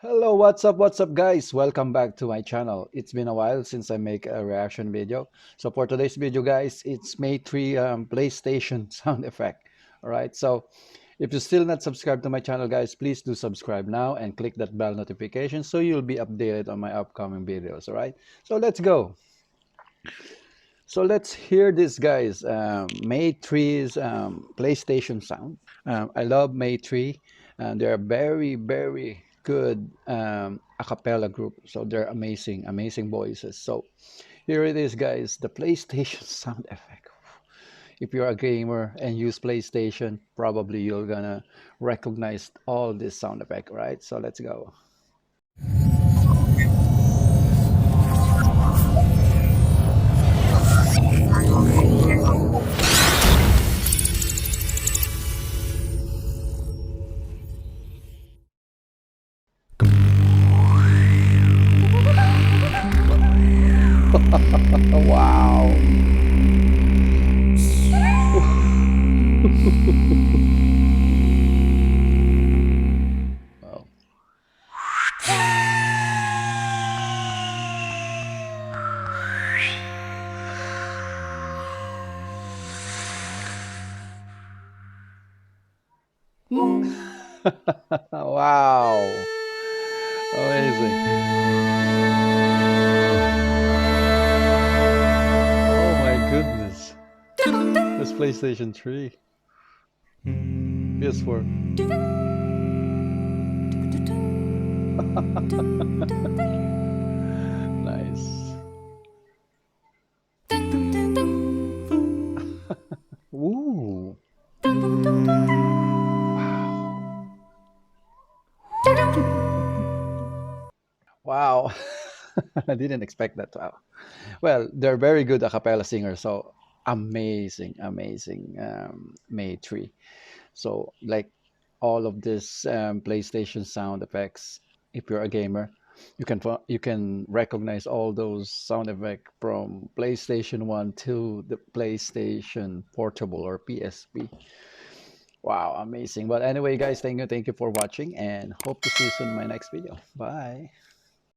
Hello, what's up, guys? Welcome back to my channel. It's been a while since I make a reaction video. So for today's video, guys, it's Maytree PlayStation sound effect. All right. So if you're still not subscribed to my channel, guys, please do subscribe now and click that bell notification so you'll be updated on my upcoming videos. All right. So let's go. So let's hear this, guys. Maytree's PlayStation sound. I love Maytree, and they're a very good a cappella group. So they're amazing, amazing voices. So here it is, guys. The PlayStation sound effect. If you're a gamer and use PlayStation, probably you're gonna recognize all this sound effect, right? So let's go. Wow. Wow. Wow. Amazing. Oh my goodness. This PlayStation 3. PS4. Nice. Ooh. Wow. I didn't expect that. Wow. Well, they're very good a cappella singers, so amazing, amazing May tree. So like all of this PlayStation sound effects, if you're a gamer, you can recognize all those sound effects from PlayStation 1 to the PlayStation Portable or PSP. Wow, amazing. But anyway, guys, thank you for watching and hope to see you soon in my next video. Bye.